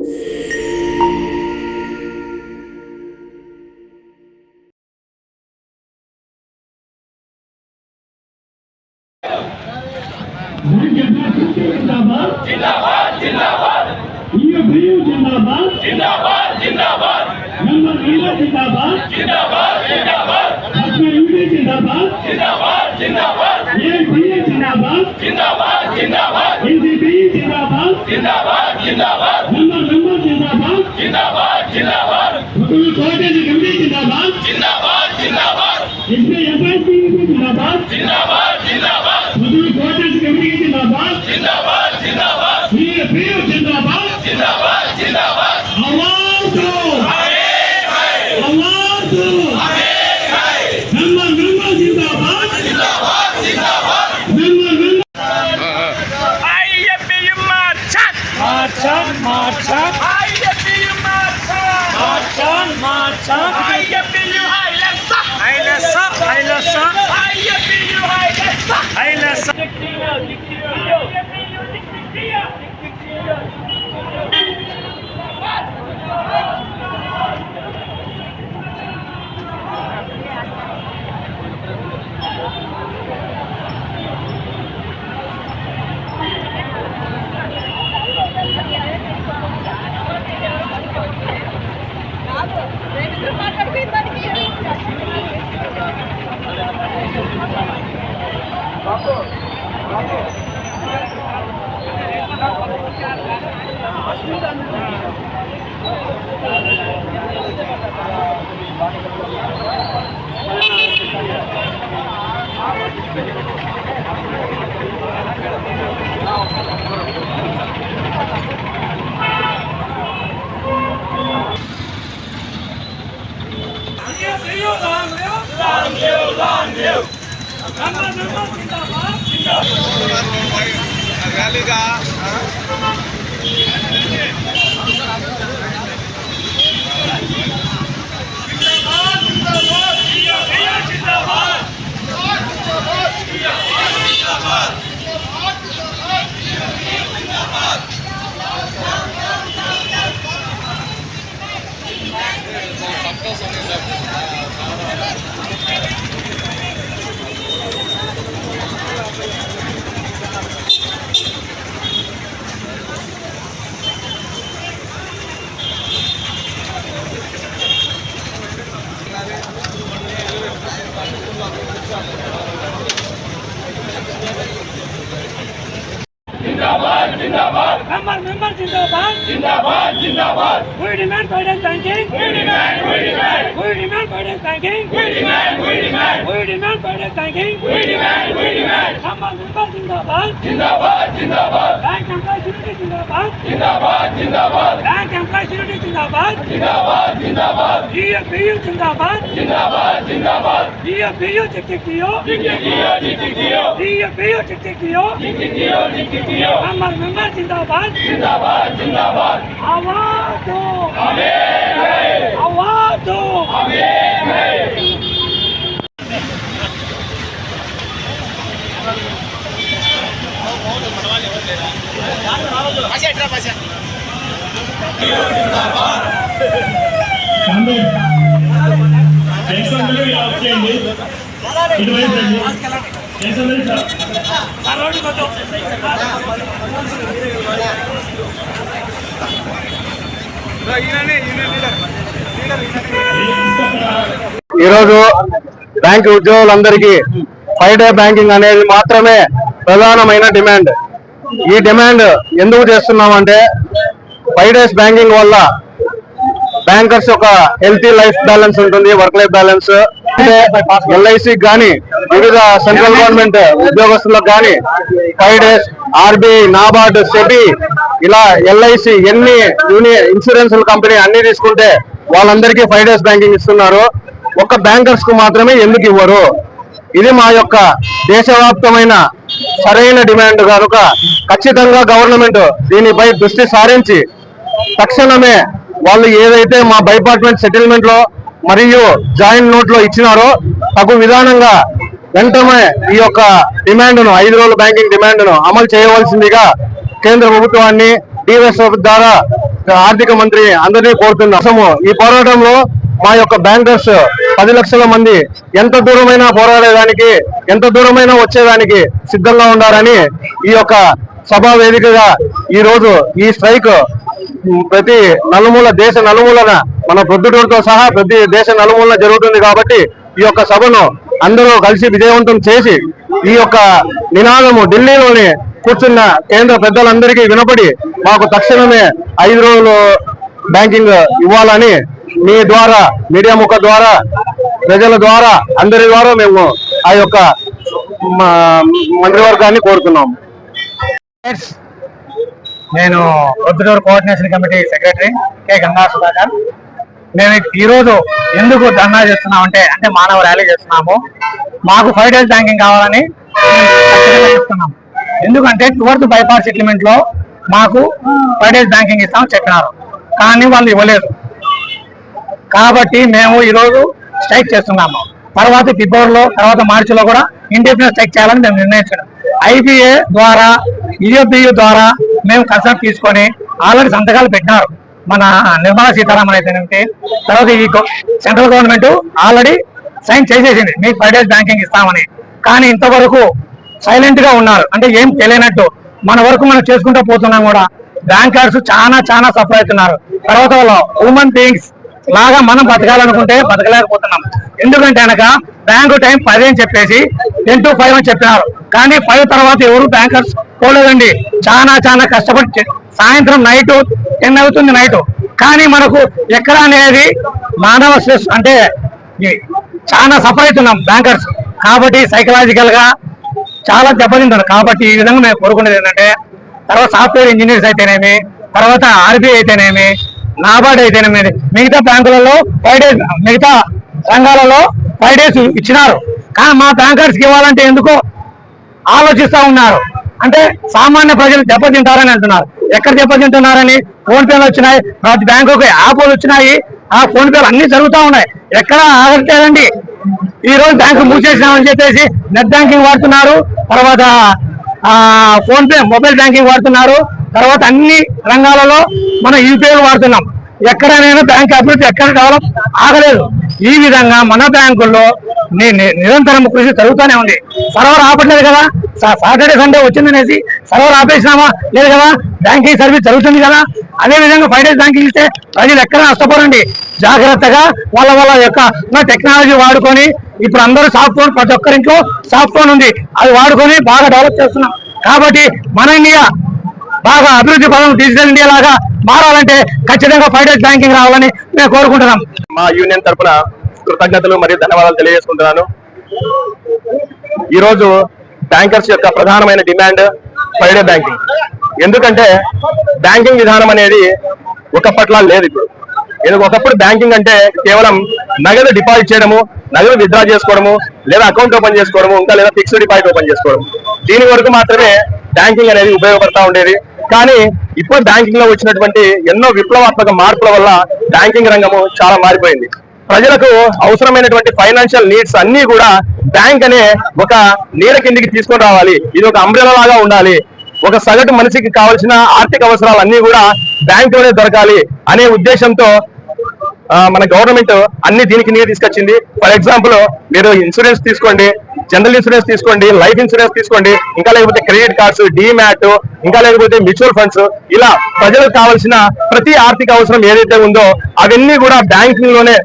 जिंदाबाद जिंदाबाद जिंदाबाद जिंदाबाद जिंदाबाद जिंदाबाद नंबर जिंदाबाद जिंदाबाद जिंदाबाद जिंदाबाद जिंदाबाद जिंदाबाद जिंदाबाद जिंदाबाद जिंदाबाद जिंदाबाद जिंदाबाद जिंदाबाद नंबर जिंदाबाद जिंदाबाद जिंदाबाद कॉलेज कमेटी जिंदाबाद जिंदाबाद जिंदाबाद इसमें एफआईसी जिंदाबाद जिंदाबाद जिंदाबाद कॉलेज कमेटी जिंदाबाद जिंदाबाद जिंदाबाद जिंदाबाद जिंदाबाद जिंदाबाद आवाज दो आवाज दो नंबर जिंदाबाद जिंदाबाद जिंदाबाद नंबर आईएपीयू मार्चन मार्चन मार्चन आईएपीयू मार्चन मार्चन आईएपीयू हाइलेसा हाइलेसा हाइलेसा आईएपीयू हाइलेसा हाइलेसा जिंदाबाद जिंदाबाद member जिंदाबाद जिंदाबाद जिंदाबाद we demand finance banking we demand finance banking we demand finance banking we demand member जिंदाबाद जिंदाबाद जिंदाबाद bank employees unity जिंदाबाद जिंदाबाद जिंदाबाद bank employees unity जिंदाबाद जिंदाबाद जिंदाबाद EFPU जिंदाबाद जिंदाबाद जिंदाबाद EFPU चिट्ठियो EFPU चिट्ठियो member जिंदाबाद जिंदाबाद जिंदाबाद आवाज दो आवाज दो ఈరోజు బ్యాంక్ ఉద్యోగులందరికీ 5 డే బ్యాంకింగ్ అనేది మాత్రమే ప్రధానమైన డిమాండ్. ఈ డిమాండ్ ఎందుకు చేస్తున్నామంటే 5 డేస్ బ్యాంకింగ్ వల్ల బ్యాంకర్స్ ఒక హెల్తీ లైఫ్ బ్యాలెన్స్ ఉంటుంది, వర్క్ లైఫ్ బ్యాలెన్స్. ఎల్ఐసి కానీ వివిధ సెంట్రల్ గవర్నమెంట్ ఉద్యోగస్తులకు కానీ 5 డేస్ ఆర్బీఐ, నాబార్డ్, సెబీ ఇలా ఎల్ఐసి ఎన్ని ఇన్సూరెన్స్ కంపెనీ అన్ని తీసుకుంటే వాళ్ళందరికీ 5 డేస్ బ్యాంకింగ్ ఇస్తున్నారు. ఒక్క బ్యాంకర్స్ కు మాత్రమే ఎందుకు ఇవ్వరు? ఇది మా యొక్క దేశవ్యాప్తమైన సరైన డిమాండ్ కనుక ఖచ్చితంగా గవర్నమెంట్ దీనిపై దృష్టి సారించి తక్షణమే వాళ్ళు ఏదైతే మా బైపార్ట్మెంట్ సెటిల్మెంట్ లో మరియు జాయింట్ నోట్ లో ఇచ్చినారో తగు విధానంగా వెంటనే ఈ యొక్క డిమాండ్ ను 5 రోజుల బ్యాంకింగ్ డిమాండ్ ను అమలు చేయవలసిందిగా కేంద్ర ప్రభుత్వాన్ని డిఎస్ఎఫ్ ద్వారా ఆర్థిక మంత్రి అందరినీ కోరుతున్నాము. ఈ పోరాటంలో మా యొక్క బ్యాంకర్స్ 10 లక్షల మంది ఎంత దూరమైనా పోరాడేదానికి, ఎంత దూరమైనా వచ్చేదానికి సిద్ధంగా ఉండాలని ఈ యొక్క సభా వేదికగా ఈ రోజు ఈ స్ట్రైక్ ప్రతి నలుమూల, దేశ నలుమూలన, మన ప్రొద్దుటూరుతో సహా ప్రతి దేశ నలుమూలన జరుగుతుంది. కాబట్టి ఈ యొక్క సభను అందరూ కలిసి విజయవంతం చేసి ఈ యొక్క నినాదము ఢిల్లీలోని కూర్చున్న కేంద్ర పెద్దలందరికీ వినపడి మాకు తక్షణమే 5 రోజులు బ్యాంకింగ్ ఇవ్వాలని మీ ద్వారా, మీడియా ముఖ ద్వారా, ప్రజల ద్వారా, అందరి ద్వారా మేము ఆ యొక్క మంత్రివర్గాన్ని కోరుతున్నాము. నేను Proddatur coordination committee secretary K Ganga Sudhakar. మేము ఈరోజు ఎందుకు ధర్నా చేస్తున్నామంటే మానవ ర్యాలీ చేస్తున్నాము. మాకు 5 days బ్యాంకింగ్ కావాలని చెప్తున్నాము. ఎందుకంటే టువర్త్ బైపాస్ సెటిల్మెంట్ లో మాకు 5 days బ్యాంకింగ్ ఇస్తామని చెప్పినారు, కానీ వాళ్ళు ఇవ్వలేదు. కాబట్టి మేము ఈరోజు స్ట్రైక్ చేస్తున్నాము. తర్వాత ఫిబ్రవరిలో, తర్వాత మార్చిలో కూడా ఇండెఫినెట్ స్ట్రైక్ చేయాలని మేము నిర్ణయించాము. IBA ద్వారా, EFBU ద్వారా మేము కన్సల్ట్ తీసుకొని ఆల్రెడీ సంతకాలు పెట్టినారు. మన నిర్మలా సీతారామన్ అయితేనంటే, తర్వాత ఈ సెంట్రల్ గవర్నమెంట్ ఆల్రెడీ సైన్ చేసేసింది మీకు 5 days బ్యాంకింగ్ ఇస్తామని. కానీ ఇంతవరకు సైలెంట్ గా ఉన్నారు, అంటే ఏం తెలియనట్టు మన వరకు మనం చేసుకుంటూ పోతున్నాం. కూడా బ్యాంకర్స్ చాలా సఫర్ అవుతున్నారు. తర్వాత వాళ్ళు హ్యూమన్ బీయింగ్స్ లాగా మనం బతకాలనుకుంటే బతకలేకపోతున్నాం. ఎందుకంటే కనుక బ్యాంకు టైం 10 అని చెప్పేసి 10 to 5 అని చెప్పినారు, కానీ 5 తర్వాత ఎవరు బ్యాంకర్స్ పోలేదండి. చాలా కష్టపడి సాయంత్రం నైట్ 10 అవుతుంది నైట్, కానీ మనకు ఎక్కడ అనేది మానవ స్ట్రెస్ అంటే చాలా సఫర్ అవుతున్నాం బ్యాంకర్స్. కాబట్టి సైకలాజికల్ గా చాలా దెబ్బతింటారు. కాబట్టి ఈ విధంగా మేము కోరుకునేది ఏంటంటే, తర్వాత సాఫ్ట్వేర్ ఇంజనీర్స్ అయితేనేమి, తర్వాత RBI అయితేనేమి, నాబార్డ్ అయితేనేమి, మిగతా బ్యాంకులలో 5 days, మిగతా రంగాలలో 5 days ఇచ్చినారు. కానీ మా బ్యాంకర్స్ కి ఇవ్వాలంటే ఎందుకో ఆలోచిస్తా ఉన్నారు. అంటే సామాన్య ప్రజలు దెబ్బతింటారని అంటున్నారు. ఎక్కడ దెబ్బతింటున్నారని? ఫోన్ పేలు వచ్చినాయి, ప్రతి బ్యాంకు యాప్లు వచ్చినాయి, ఆ ఫోన్ పేలు అన్ని జరుగుతూ ఉన్నాయి. ఎక్కడ ఆగట్లేదండి. ఈ రోజు బ్యాంకు మూసేసినామని చెప్పేసి నెట్ బ్యాంకింగ్ వాడుతున్నారు, తర్వాత ఫోన్ పే మొబైల్ బ్యాంకింగ్ వాడుతున్నారు, తర్వాత అన్ని రంగాలలో మనం యూపీఐలు వాడుతున్నాం. ఎక్కడైనా బ్యాంక్ అభివృద్ధి ఎక్కడ డెవలప్ ఆగలేదు. ఈ విధంగా మన బ్యాంకుల్లో నిరంతరం కృషి జరుగుతూనే ఉంది. సర్వర్ ఆపట్లేదు కదా, సాటర్డే సండే వచ్చిందనేసి సర్వర్ ఆపేసినామా? లేదు కదా, బ్యాంకింగ్ సర్వీస్ జరుగుతుంది కదా. అదే విధంగా 5 days బ్యాంకింగ్ ఇస్తే ప్రజలు ఎక్కడ నష్టపోరండి. జాగ్రత్తగా వాళ్ళ యొక్క టెక్నాలజీ వాడుకొని, ఇప్పుడు అందరూ సాఫ్ట్ ఫోన్, ప్రతి ఒక్కరింట్లో సాఫ్ట్ ఫోన్ ఉంది, అది వాడుకొని బాగా డెవలప్ చేస్తున్నాం. కాబట్టి మన ఇండియా బాగా అభివృద్ధి పదం డిజిటల్ ఇండియా లాగా మారాలంటే ఖచ్చితంగా 5 days బ్యాంకింగ్ రావాలని మేము కోరుకుంటున్నాం. మా యూనియన్ తరఫున కృతజ్ఞతలు మరియు ధన్యవాదాలు తెలియజేసుకుంటున్నాను. ఈరోజు బ్యాంకర్స్ యొక్క ప్రధానమైన డిమాండ్ 5 day బ్యాంకింగ్. ఎందుకంటే బ్యాంకింగ్ విధానం అనేది ఒకప్పట్లా లేదు ఇప్పుడు. ఒకప్పుడు బ్యాంకింగ్ అంటే కేవలం నగదు డిపాజిట్ చేయడము, నగదు విత్డ్రా చేసుకోవడము, లేదా అకౌంట్ ఓపెన్ చేసుకోవడము, ఇంకా లేదా ఫిక్స్డ్ డిపాజిట్ ఓపెన్ చేసుకోవడం, దీని వరకు మాత్రమే బ్యాంకింగ్ అనేది ఉపయోగపడతా ఉండేది. కానీ ఇప్పుడు బ్యాంకింగ్ లో వచ్చినటువంటి ఎన్నో విప్లవాత్మక మార్పుల వల్ల బ్యాంకింగ్ రంగము చాలా మారిపోయింది. ప్రజలకు అవసరమైనటువంటి ఫైనాన్షియల్ నీడ్స్ అన్ని కూడా బ్యాంక్ అనే ఒక నీడ కిందికి తీసుకొని రావాలి. ఇది ఒక అంబ్రెలా లాగా ఉండాలి. ఒక సగటు మనిషికి కావాల్సిన ఆర్థిక అవసరాలన్నీ కూడా బ్యాంకులోనే దొరకాలి అనే ఉద్దేశంతో మన గవర్నమెంట్ అన్ని దీనికి నీరు తీసుకొచ్చింది. ఫర్ ఎగ్జాంపుల్, మీరు ఇన్సూరెన్స్ తీసుకోండి, జనరల్ ఇన్సూరెన్స్ తీసుకోండి, లైఫ్ ఇన్సూరెన్స్ తీసుకోండి, ఇంకా లేకపోతే క్రెడిట్ కార్డ్స్, డీమ్యాట్, ఇంకా లేకపోతే మ్యూచువల్ ఫండ్స్, ఇలా ప్రజలకు కావాల్సిన ప్రతి ఆర్థిక అవసరం ఏదైతే ఉందో అవన్నీ కూడా బ్యాంకులోనే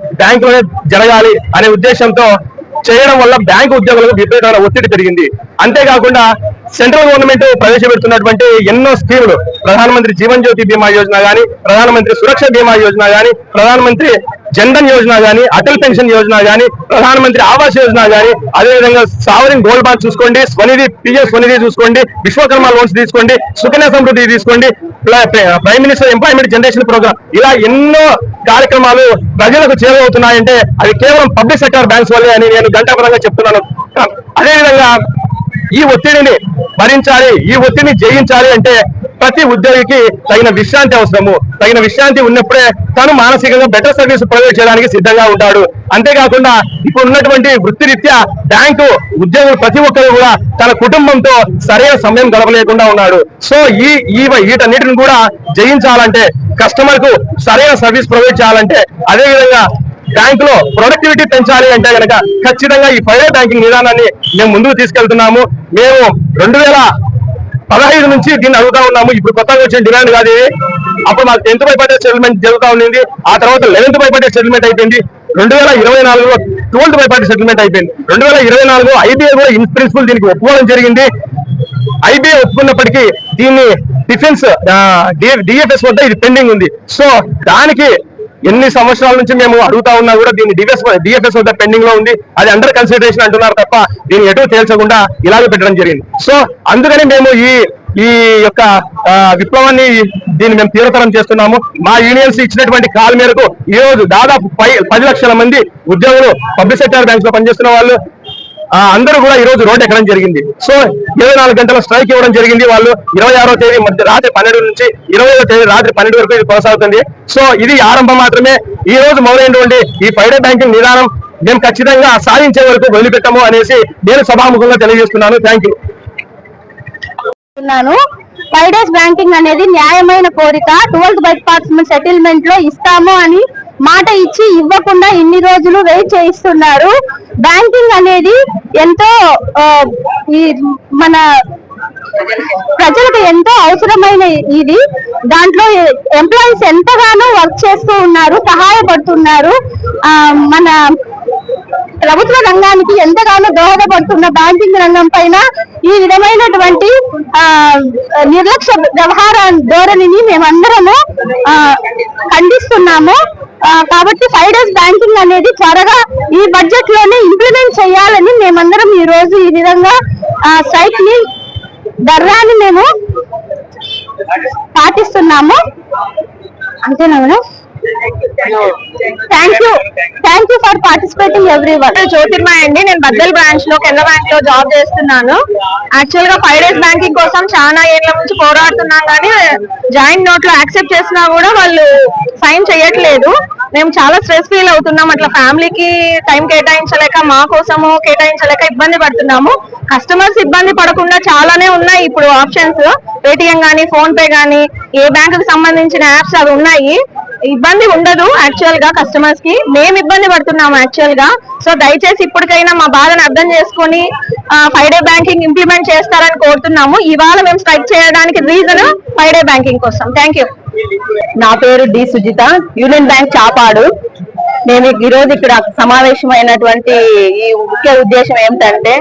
జరగాలి అనే ఉద్దేశంతో చేయడం వల్ల బ్యాంకు ఉద్యోగులకు విపరీతమైన ఒత్తిడి పెరిగింది. అంతేకాకుండా సెంట్రల్ గవర్నమెంట్ ప్రవేశపెడుతున్నటువంటి ఎన్నో స్కీములు, ప్రధానమంత్రి జీవన్ జ్యోతి బీమా యోజన గానీ, ప్రధానమంత్రి సురక్ష బీమా యోజన గానీ, ప్రధానమంత్రి జన్ధన్ యోజన గానీ, అటల్ పెన్షన్ యోజన గానీ, ప్రధానమంత్రి ఆవాస్ యోజన గానీ, అదేవిధంగా సావరిన్ గోల్డ్ బాండ్ చూసుకోండి, స్వనిధి, పిఎస్ స్వనిధి చూసుకోండి, విశ్వకర్మ లోన్స్ తీసుకోండి, సుకన్య సమృద్ధి తీసుకోండి, prime minister employment generation programme, ఇలా ఎన్నో కార్యక్రమాలు ప్రజలకు చేరువవుతున్నాయంటే అది కేవలం పబ్లిక్ సెక్టర్ బ్యాంక్స్ వల్లే అని నేను గంటాపరంగా చెప్తున్నాను. అదేవిధంగా ఈ ఒత్తిడిని భరించాలి, ఈ ఒత్తిడిని జయించాలి అంటే ప్రతి ఉద్యోగికి తగిన విశ్రాంతి అవసరము. తగిన విశ్రాంతి ఉన్నప్పుడే తను మానసికంగా బెటర్ సర్వీస్ ప్రొవైడ్ చేయడానికి సిద్ధంగా ఉంటాడు. అంతేకాకుండా ఇప్పుడు ఉన్నటువంటి వృత్తిరీత్యా బ్యాంకు ఉద్యోగులు ప్రతి ఒక్కరు కూడా తన కుటుంబంతో సరైన సమయం గడపలేకుండా ఉన్నాడు. సో వీటన్నిటిని కూడా జయించాలంటే, కస్టమర్ కు సరైన సర్వీస్ ప్రొవైడ్ చేయాలంటే, అదేవిధంగా బ్యాంకులో ప్రొడక్టివిటీ పెంచాలి అంటే కనుక ఖచ్చితంగా ఈ 5-day బ్యాంకింగ్ విధానాన్ని మేము ముందుకు తీసుకెళ్తున్నాము. మేము 2015 నుంచి దీన్ని అడుగుతా ఉన్నాము. ఇప్పుడు కొత్తగా వచ్చిన డిమాండ్ కాదు ఇది. అప్పుడు మాకు 10th బై పర్చేజ్ సెటిల్మెంట్ జరుగుతూ ఉండింది. ఆ తర్వాత 11th బై పర్చేజ్ సెటిల్మెంట్ అయిపోయింది. 2024లో 12th బై పర్చేజ్ సెటిల్మెంట్ అయిపోయింది. 2024 IBA కూడా ఇన్ ప్రిన్సిపల్ దీనికి ఒప్పుకోవడం జరిగింది. IBA ఒప్పుకున్నప్పటికీ దీన్ని డిఫెన్స్ DFS వద్ద ఇది పెండింగ్ ఉంది. సో దానికి ఎన్ని సంవత్సరాల నుంచి మేము అడుగుతా ఉన్నా కూడా దీన్ని DFS వద్ద పెండింగ్ లో ఉంది. అది అండర్ కన్సిడరేషన్ అంటున్నారు తప్ప దీన్ని ఎటు తేల్చకుండా ఇలాగే పెట్టడం జరిగింది. సో అందుకని మేము ఈ యొక్క విప్లవాన్ని మేము తీవ్రతరం చేస్తున్నాము. మా యూనియన్స్ ఇచ్చినటువంటి కాల్ మేరకు ఈ రోజు దాదాపు 10 లక్షల మంది ఉద్యోగులు పబ్లిక్ సెక్టర్ బ్యాంక్స్ లో పనిచేస్తున్న వాళ్ళు అందరూ కూడా ఈ రోజు రోడ్డు ఎక్కడం జరిగింది. సో 24 గంటల స్ట్రైక్ ఇవ్వడం జరిగింది. వాళ్ళు 26వ తేదీ రాత్రి 12 నుంచి 25వ తేదీ రాత్రి 12 వరకు ఇది కొనసాగుతుంది. సో ఇది ఆరంభం మాత్రమే. ఈ రోజు మొదలైనటువంటి ఈ 5-day బ్యాంకింగ్ విధానం మేము ఖచ్చితంగా సాధించే వరకు వదిలిపెట్టము అనేసి నేను సభాముఖంగా తెలియజేస్తున్నాను. Thank you. 5 days బ్యాంకింగ్ అనేది న్యాయమైన కోరిక. 12th బై పర్చేజ్ సెటిల్మెంట్ లో ఇస్తాము అని మాట ఇచ్చి ఇవ్వకుండా ఇన్ని రోజులు వెయిట్ చేయిస్తున్నారు. బ్యాంకింగ్ అనేది ఎంతో మన ప్రజలకు ఎంతో అవసరమైన ఇది. దాంట్లో ఎంప్లాయీస్ ఎంతగానో వర్క్ చేస్తూ ఉన్నారు, సహాయపడుతున్నారు. మన ప్రభుత్వ రంగానికి ఎంతగానో దోహదపడుతున్న బ్యాంకింగ్ రంగం పైన ఈ విధమైనటువంటి నిర్లక్ష్య వ్యవహార ధోరణిని మేమందరము ఖండిస్తున్నాము. కాబట్టి 5 days బ్యాంకింగ్ అనేది త్వరగా ఈ బడ్జెట్ లోనే ఇంప్లిమెంట్ చేయాలని మేమందరం ఈ రోజు ఈ విధంగా స్ట్రైక్ ని ధర్నాన్ని మేము పాటిస్తున్నాము. అంతేనా మేడం? Thank you for participating everyone. Jyothirmaya అండి. నేను బద్దల్ బ్రాంచ్ లో కెనరా బ్యాంక్ లో జాబ్ చేస్తున్నాను. యాక్చువల్ గా 5 days బ్యాంకింగ్ కోసం చాలా ఏళ్ల నుంచి పోరాడుతున్నాం, కానీ జాయింట్ నోట్ లో యాక్సెప్ట్ చేసినా కూడా వాళ్ళు సైన్ చేయట్లేదు. మేము చాలా స్ట్రెస్ ఫీల్ అవుతున్నాం. అట్లా ఫ్యామిలీకి టైం కేటాయించలేక, మా కోసము కేటాయించలేక ఇబ్బంది పడుతున్నాము. కస్టమర్స్ ఇబ్బంది పడకుండా చాలానే ఉన్నాయి ఇప్పుడు ఆప్షన్స్. పేటిఎం గానీ, ఫోన్ పే గానీ, ఏ బ్యాంకు కి సంబంధించిన యాప్స్ అవి ఉన్నాయి. ఇబ్బంది ఉండదు యాక్చువల్ గా కస్టమర్స్ కి. మేము ఇబ్బంది పడుతున్నాము యాక్చువల్ గా. సో దయచేసి ఇప్పటికైనా మా బాధను అర్థం చేసుకుని 5 day బ్యాంకింగ్ ఇంప్లిమెంట్ చేస్తారని కోరుతున్నాము. ఇవాళ మేము స్ట్రైక్ చేయడానికి రీజన్ 5 day బ్యాంకింగ్ కోసం. Thank you. నా పేరు డి సుజిత, యూనియన్ బ్యాంక్ చాపాడు. నేను ఈ రోజు ఇక్కడ సమావేశమైనటువంటి ఈ ముఖ్య ఉద్దేశం ఏమిటంటే,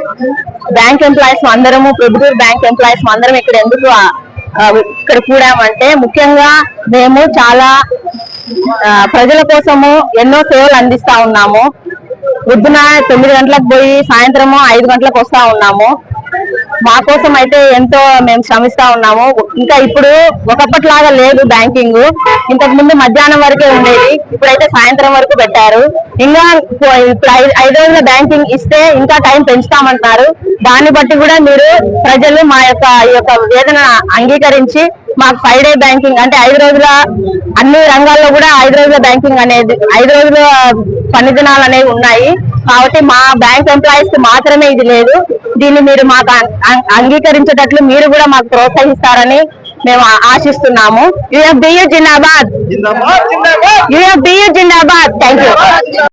బ్యాంక్ ఎంప్లాయీస్ అందరము, ప్రభుత్వ బ్యాంక్ ఎంప్లాయీస్ అందరం ఇక్కడ ఎందుకు ఇక్కడ కూడామంటే, ముఖ్యంగా మేము చాలా ప్రజల కోసము ఎన్నో సేవలు అందిస్తా ఉన్నాము. పొద్దున 9 గంటలకు పోయి సాయంత్రము 5 గంటలకు వస్తా ఉన్నాము. మా కోసం అయితే ఎంతో మేము శ్రమిస్తా ఉన్నాము. ఇంకా ఇప్పుడు ఒకప్పటిలాగా లేదు బ్యాంకింగ్. ఇంతకు ముందు మధ్యాహ్నం వరకే ఉండేది, ఇప్పుడైతే సాయంత్రం వరకు పెట్టారు. ఇంకా ఇప్పుడు 5 రోజుల బ్యాంకింగ్ ఇస్తే ఇంకా టైం పెంచుతామంటున్నారు. దాన్ని బట్టి కూడా మీరు ప్రజలు మా యొక్క ఈ యొక్క వేదన అంగీకరించి మాకు 5 day బ్యాంకింగ్ అంటే 5 రోజుల అన్ని రంగాల్లో కూడా 5 రోజుల బ్యాంకింగ్ అనేది 5 రోజుల పని దినాలు అనేవి ఉన్నాయి. కాబట్టి మా బ్యాంక్ ఎంప్లాయీస్ కి మాత్రమే ఇది లేదు. దీన్ని మీరు మాకు అంగీకరించేటట్లు మీరు కూడా మాకు ప్రోత్సహిస్తారని మేము ఆశిస్తున్నాము. యూఎఫ్బియు జిందాబాద్. యూఎఫ్బియు జిందాబాద్. Thank you.